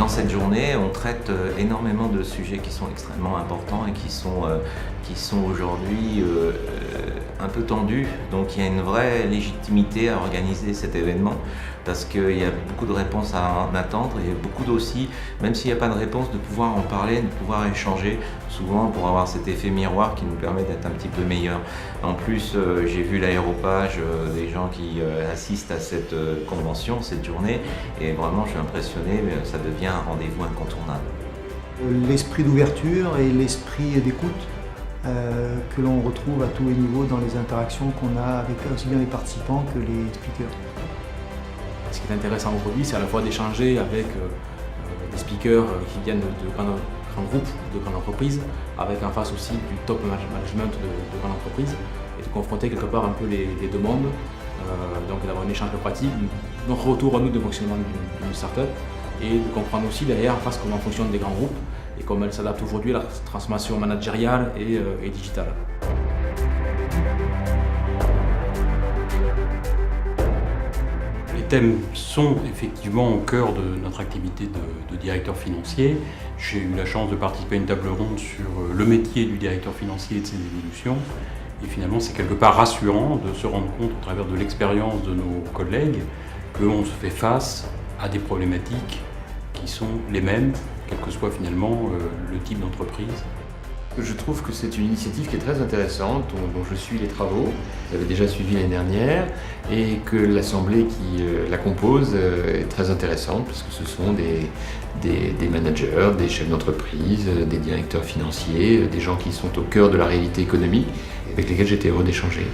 dans cette journée, on traite énormément de sujets qui sont extrêmement importants et qui sont aujourd'hui un peu tendus. Donc il y a une vraie légitimité à organiser cet événement parce qu'il y a beaucoup de réponses à en attendre et beaucoup aussi, même s'il n'y a pas de réponse, de pouvoir en parler, de pouvoir échanger, souvent pour avoir cet effet miroir qui nous permet d'être un petit peu meilleur. En plus, j'ai vu l'aéropage des gens qui assistent à cette convention, cette journée, et vraiment je suis impressionné, ça devient un rendez-vous incontournable. L'esprit d'ouverture et l'esprit d'écoute que l'on retrouve à tous les niveaux dans les interactions qu'on a avec aussi bien les participants que les speakers. Ce qui est intéressant aujourd'hui, c'est à la fois d'échanger avec des speakers qui viennent de grands groupes, de grandes entreprises, avec en face aussi du top management de grandes entreprises, et de confronter quelque part un peu les deux mondes, donc d'avoir un échange de pratiques, notre retour à nous de fonctionnement d'une start-up, et de comprendre aussi derrière en face comment fonctionnent des grands groupes et comment elles s'adaptent aujourd'hui à la transformation managériale et digitale. Les thèmes sont effectivement au cœur de notre activité de directeur financier. J'ai eu la chance de participer à une table ronde sur le métier du directeur financier et de ses évolutions. Et finalement, c'est quelque part rassurant de se rendre compte, au travers de l'expérience de nos collègues, qu'on se fait face à des problématiques qui sont les mêmes, quel que soit finalement le type d'entreprise. Je trouve que c'est une initiative qui est très intéressante, dont je suis les travaux. J'avais déjà suivi l'année dernière, et que l'assemblée qui la compose est très intéressante, parce que ce sont des managers, des chefs d'entreprise, des directeurs financiers, des gens qui sont au cœur de la réalité économique, avec lesquels j'étais heureux d'échanger.